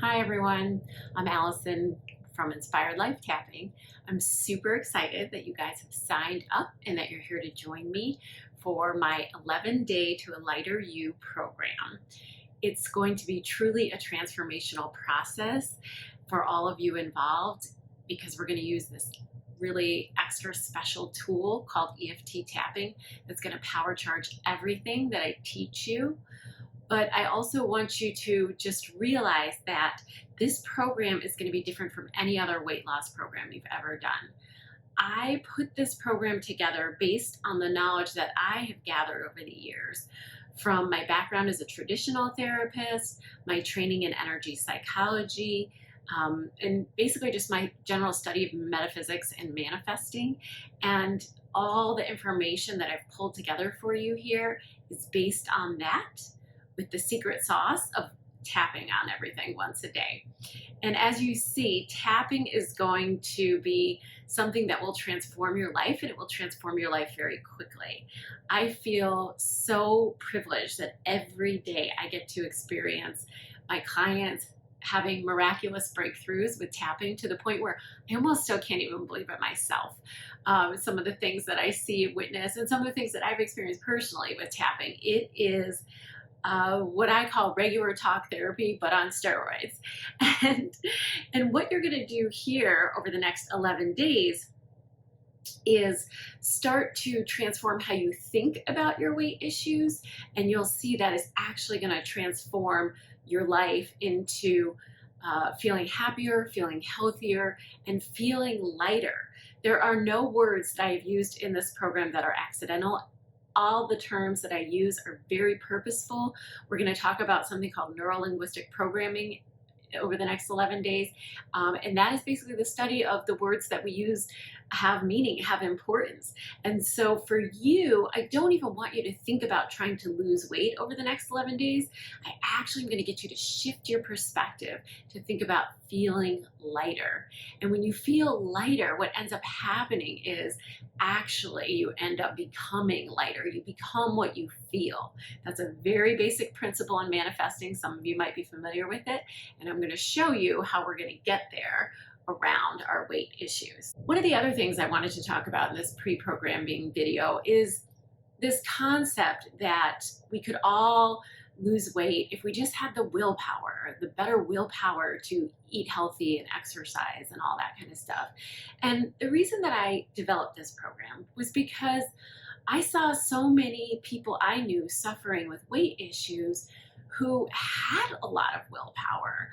Hi everyone, I'm Allison from Inspired Life Tapping. I'm super excited that you guys have signed up and that you're here to join me for my 11-day to a lighter you program. It's going to be truly a transformational process for all of you involved because we're going to use this really extra special tool called EFT tapping that's going to power charge everything that I teach you. But I also want you to just realize that this program is going to be different from any other weight loss program you've ever done. I put this program together based on the knowledge that I have gathered over the years from my background as a traditional therapist, my training in energy psychology, and basically just my general study of metaphysics and manifesting. And all the information that I've pulled together for you here is based on that, with the secret sauce of tapping on everything once a day. And as you see, tapping is going to be something that will transform your life, and it will transform your life very quickly. I feel so privileged that every day I get to experience my clients having miraculous breakthroughs with tapping, to the point where I almost still can't even believe it myself. Some of the things that I see and witness, and some of the things that I've experienced personally with tapping, it is what I call regular talk therapy, but on steroids. And what you're going to do here over the next 11 days is start to transform how you think about your weight issues, and you'll see that is actually going to transform your life into feeling happier, feeling healthier, and feeling lighter. There are no words that I have used in this program that are accidental. All the terms that I use are very purposeful. We're going to talk about something called neuro-linguistic programming over the next 11 days. And that is basically the study of the words that we use have meaning, have importance. And so for you, I don't even want you to think about trying to lose weight over the next 11 days. I actually am going to get you to shift your perspective to think about feeling lighter. And when you feel lighter, what ends up happening is actually you end up becoming lighter. You become what you feel. That's a very basic principle in manifesting. Some of you might be familiar with it, and I'm going to show you how we're going to get there around our weight issues. One of the other things I wanted to talk about in this pre-programming video is this concept that we could all lose weight if we just had the willpower, the better willpower to eat healthy and exercise and all that kind of stuff. And the reason that I developed this program was because I saw so many people I knew suffering with weight issues who had a lot of willpower.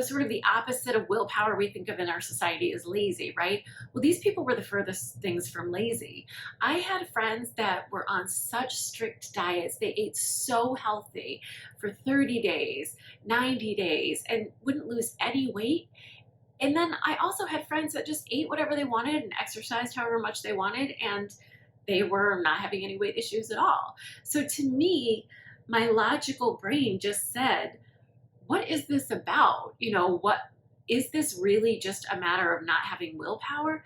Sort of the opposite of willpower we think of in our society is lazy, right? Well, these people were the furthest things from lazy. I had friends that were on such strict diets. They ate so healthy for 30 days, 90 days, and wouldn't lose any weight. And then I also had friends that just ate whatever they wanted and exercised however much they wanted, and they were not having any weight issues at all. So to me, my logical brain just said, what is this about? What is this really just a matter of not having willpower?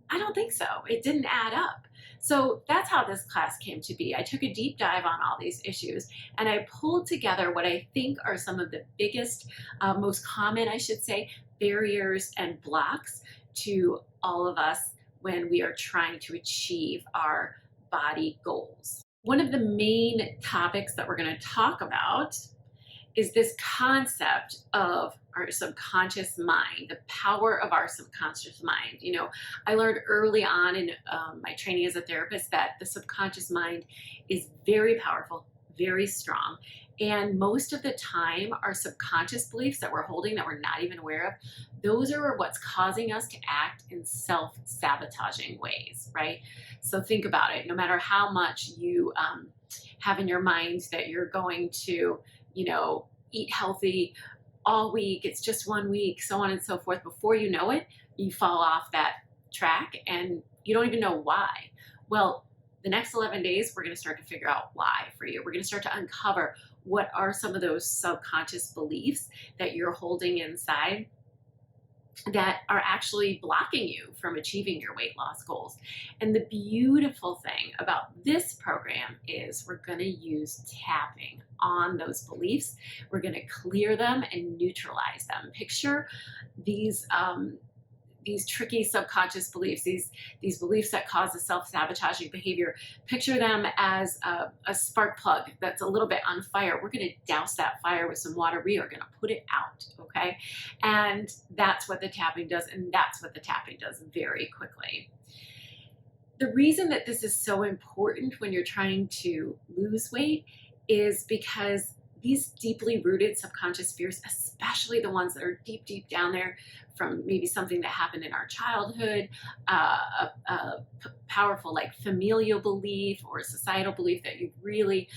I don't think so. It didn't add up. So that's how this class came to be. I took a deep dive on all these issues, and I pulled together what I think are some of the biggest, most common, I should say, barriers and blocks to all of us when we are trying to achieve our body goals. One of the main topics that we're going to talk about is this concept of our subconscious mind, the power of our subconscious mind. I learned early on in my training as a therapist that the subconscious mind is very powerful, very strong. And most of the time, our subconscious beliefs that we're holding that we're not even aware of, those are what's causing us to act in self-sabotaging ways, right? So think about it. No matter how much you have in your mind that you're going to eat healthy all week, it's just 1 week, so on and so forth. Before you know it, you fall off that track and you don't even know why. Well, the next 11 days, we're going to start to figure out why for you. We're going to start to uncover what are some of those subconscious beliefs that you're holding inside that are actually blocking you from achieving your weight loss goals. And the beautiful thing about this program is we're going to use tapping on those beliefs. We're going to clear them and neutralize them. Picture these tricky subconscious beliefs, these beliefs that cause a self-sabotaging behavior. Picture them as a spark plug that's a little bit on fire. We're going to douse that fire with some water. We are going to put it out, okay? And that's what the tapping does, and that's what the tapping does very quickly. The reason that this is so important when you're trying to lose weight is because these deeply rooted subconscious fears, especially the ones that are deep, deep down there from maybe something that happened in our childhood, a powerful like familial belief or a societal belief that you really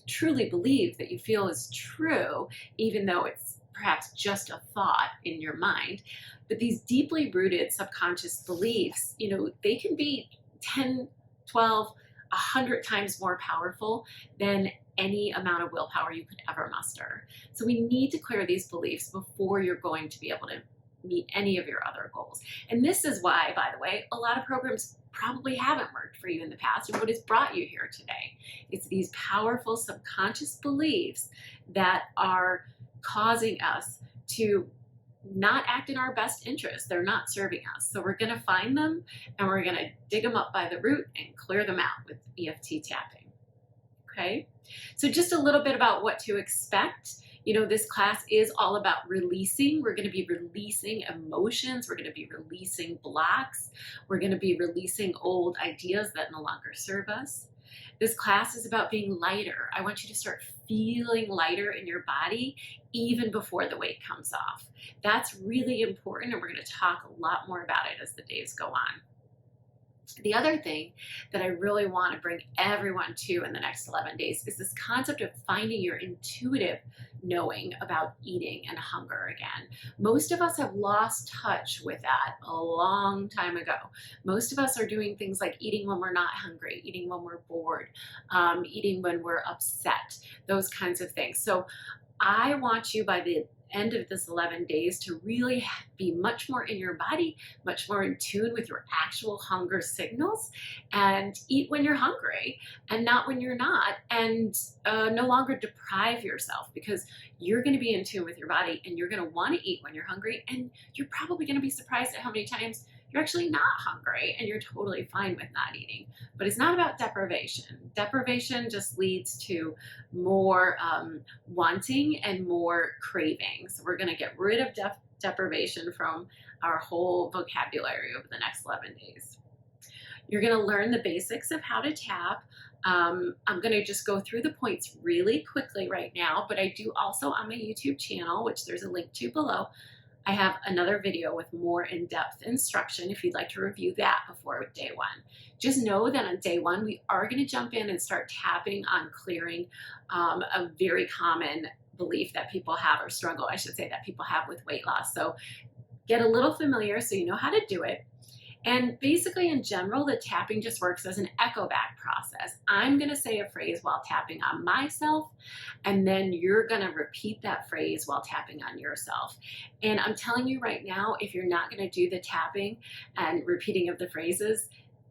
truly believe, that you feel is true, even though it's perhaps just a thought in your mind. But these deeply rooted subconscious beliefs, you know, they can be 10, 12, 100 times more powerful than any amount of willpower you could ever muster. So we need to clear these beliefs before you're going to be able to meet any of your other goals. And this is why, by the way, a lot of programs probably haven't worked for you in the past, and what has brought you here today. It's these powerful subconscious beliefs that are causing us to not act in our best interest. They're not serving us. So we're going to find them and we're going to dig them up by the root and clear them out with EFT tapping. Okay, so just a little bit about what to expect. You know, this class is all about releasing. We're going to be releasing emotions. We're going to be releasing blocks. We're going to be releasing old ideas that no longer serve us. This class is about being lighter. I want you to start feeling lighter in your body even before the weight comes off. That's really important, and we're going to talk a lot more about it as the days go on. The other thing that I really want to bring everyone to in the next 11 days is this concept of finding your intuitive knowing about eating and hunger again. Most of us have lost touch with that a long time ago. Most of us are doing things like eating when we're not hungry, eating when we're bored, eating when we're upset, those kinds of things. So I want you by the end of this 11 days to really be much more in your body, much more in tune with your actual hunger signals, and eat when you're hungry and not when you're not, and no longer deprive yourself, because you're going to be in tune with your body and you're going to want to eat when you're hungry, and you're probably going to be surprised at how many times you're actually not hungry and you're totally fine with not eating. But it's not about deprivation. Deprivation just leads to more wanting and more craving. So we're going to get rid of deprivation from our whole vocabulary over the next 11 days. You're going to learn the basics of how to tap. I'm going to just go through the points really quickly right now, but I do also on my YouTube channel, which there's a link to below, I have another video with more in-depth instruction if you'd like to review that before day one. Just know that on day one, we are going to jump in and start tapping on clearing a very common belief that people have, or struggle, I should say, that people have with weight loss. So get a little familiar so you know how to do it. And basically, in general, the tapping just works as an echo back process. I'm going to say a phrase while tapping on myself, and then you're going to repeat that phrase while tapping on yourself. And I'm telling you right now, if you're not going to do the tapping and repeating of the phrases,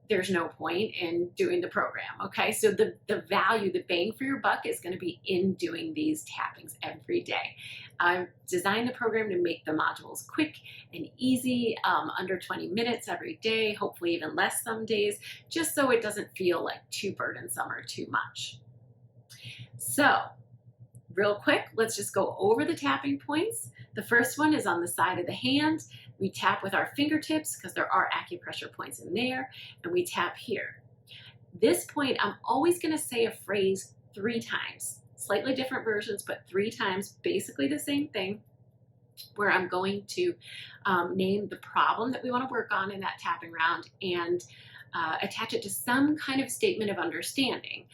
there's no point in doing the program, okay? So the value, the bang for your buck is going to be in doing these tappings every day. I've designed the program to make the modules quick and easy, under 20 minutes every day, hopefully even less some days, just so it doesn't feel like too burdensome or too much. So real quick, let's just go over the tapping points. The first one is on the side of the hand. We tap with our fingertips because there are acupressure points in there, and we tap here. This point, I'm always going to say a phrase 3 times. Slightly different versions, but 3 times, basically the same thing, where I'm going to name the problem that we want to work on in that tapping round and attach it to some kind of statement of understanding,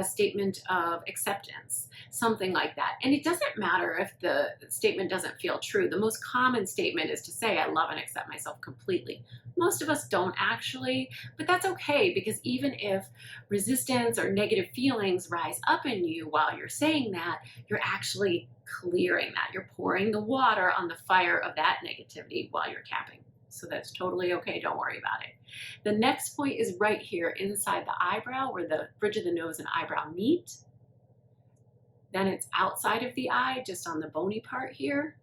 statement of acceptance, something like that. And it doesn't matter if the statement doesn't feel true. The most common statement is to say, I love and accept myself completely. Most of us don't actually, but that's okay, because even if resistance or negative feelings rise up in you while you're saying that, you're actually clearing that. You're pouring the water on the fire of that negativity while you're tapping. So that's totally okay. Don't worry about it. The next point is right here inside the eyebrow, where the bridge of the nose and eyebrow meet. Then it's outside of the eye, just on the bony part here.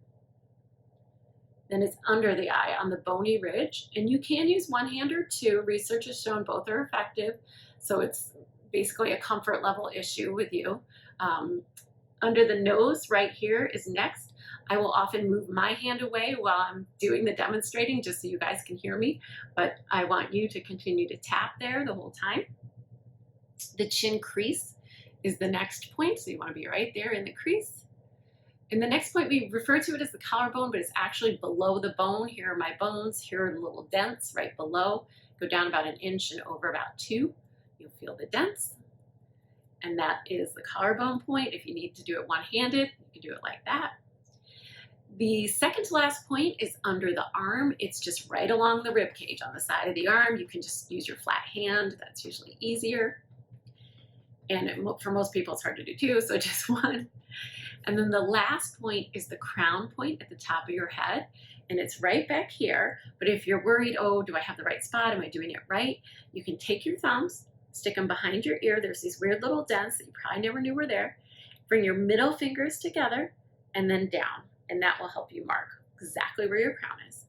Then it's under the eye on the bony ridge. And you can use one hand or two. Research has shown both are effective. So it's basically a comfort level issue with you. Under the nose right here is next. I will often move my hand away while I'm doing the demonstrating, just so you guys can hear me, but I want you to continue to tap there the whole time. The chin crease is the next point, so you want to be right there in the crease. And the next point, we refer to it as the collarbone, but it's actually below the bone. Here are my bones. Here are the little dents right below. Go down about 1 inch and over about 2. You'll feel the dents. And that is the collarbone point. If you need to do it one-handed, you can do it like that. The second to last point is under the arm. It's just right along the rib cage on the side of the arm. You can just use your flat hand. That's usually easier. And for most people, it's hard to do too, so just one. And then the last point is the crown point at the top of your head. And it's right back here. But if you're worried, oh, do I have the right spot? Am I doing it right? You can take your thumbs, stick them behind your ear. There's these weird little dents that you probably never knew were there. Bring your middle fingers together and then down. And that will help you mark exactly where your crown is.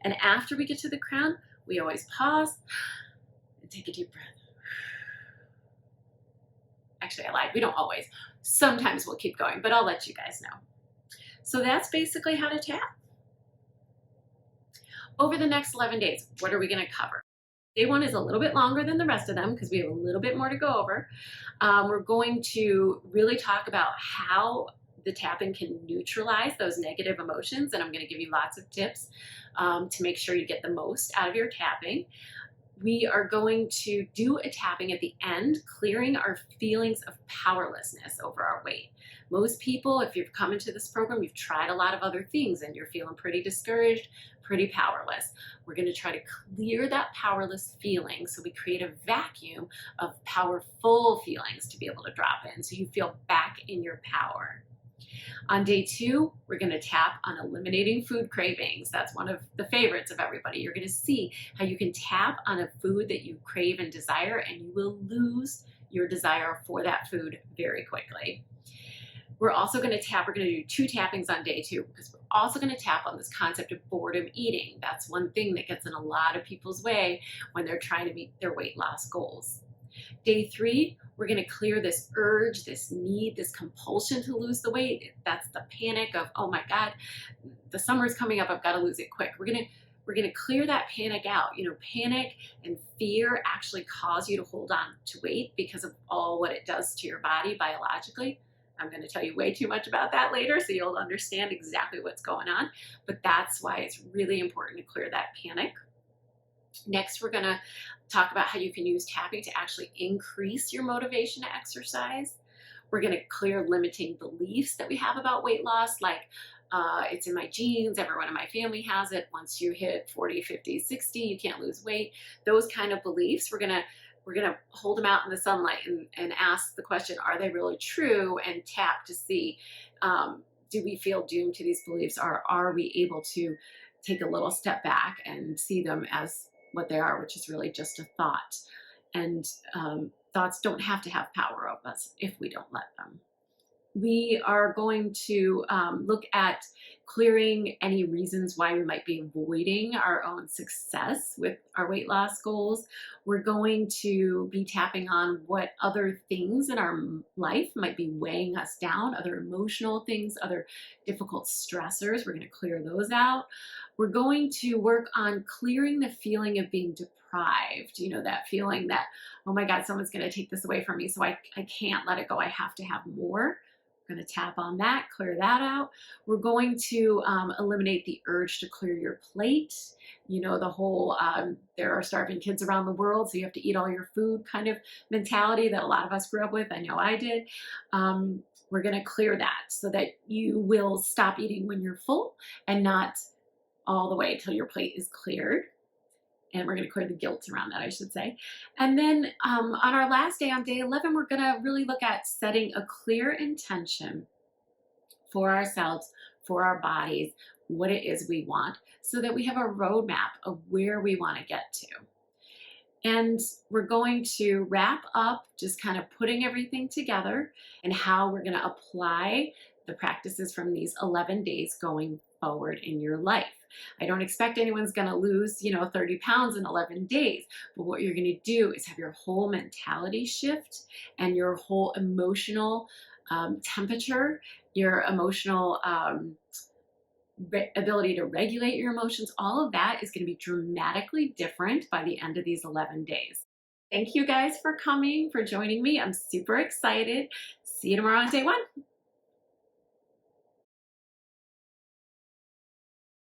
And after we get to the crown, we always pause and take a deep breath. Actually, I lied. We don't always. Sometimes we'll keep going, but I'll let you guys know. So that's basically how to tap. Over the next 11 days, what are we going to cover? Day 1 is a little bit longer than the rest of them because we have a little bit more to go over. We're going to really talk about how the tapping can neutralize those negative emotions, and I'm going to give you lots of tips to make sure you get the most out of your tapping. We are going to do a tapping at the end, clearing our feelings of powerlessness over our weight. Most people, if you've come into this program, you've tried a lot of other things and you're feeling pretty discouraged, pretty powerless. We're going to try to clear that powerless feeling, so we create a vacuum of powerful feelings to be able to drop in, so you feel back in your power. On day 2, we're going to tap on eliminating food cravings. That's one of the favorites of everybody. You're going to see how you can tap on a food that you crave and desire, and you will lose your desire for that food very quickly. We're also going to tap, we're going to do 2 tappings on day 2, because we're also going to tap on this concept of boredom eating. That's one thing that gets in a lot of people's way when they're trying to meet their weight loss goals. Day 3, we're going to clear this urge, this need, this compulsion to lose the weight. That's the panic of, oh my God, the summer's coming up, I've got to lose it quick. We're going to clear that panic out. You know, panic and fear actually cause you to hold on to weight because of all what it does to your body biologically. I'm going to tell you way too much about that later, so you'll understand exactly what's going on. But that's why it's really important to clear that panic. Next, we're going to talk about how you can use tapping to actually increase your motivation to exercise. We're going to clear limiting beliefs that we have about weight loss, like it's in my genes, everyone in my family has it. Once you hit 40, 50, 60, you can't lose weight. Those kind of beliefs, we're going to hold them out in the sunlight and ask the question, are they really true? And tap to see, do we feel doomed to these beliefs, or are we able to take a little step back and see them as what they are, which is really just a thought. And thoughts don't have to have power over us if we don't let them. We are going to look at clearing any reasons why we might be avoiding our own success with our weight loss goals. We're going to be tapping on what other things in our life might be weighing us down, other emotional things, other difficult stressors. We're going to clear those out. We're going to work on clearing the feeling of being deprived, you know, that feeling that, oh my God, someone's going to take this away from me, so I can't let it go. I have to have more. We're going to tap on that, clear that out. We're going to eliminate the urge to clear your plate. You know, the whole there are starving kids around the world, so you have to eat all your food kind of mentality that a lot of us grew up with. I know I did. We're going to clear that so that you will stop eating when you're full and not all the way until your plate is cleared. And we're going to clear the guilt around that, I should say. And then on our last day, on day 11, we're going to really look at setting a clear intention for ourselves, for our bodies, what it is we want, so that we have a roadmap of where we want to get to. And we're going to wrap up just kind of putting everything together and how we're going to apply the practices from these 11 days going forward in your life. I don't expect anyone's going to lose, 30 pounds in 11 days. But what you're going to do is have your whole mentality shift and your whole emotional temperature, your emotional ability to regulate your emotions. All of that is going to be dramatically different by the end of these 11 days. Thank you guys for coming, for joining me. I'm super excited. See you tomorrow on day 1.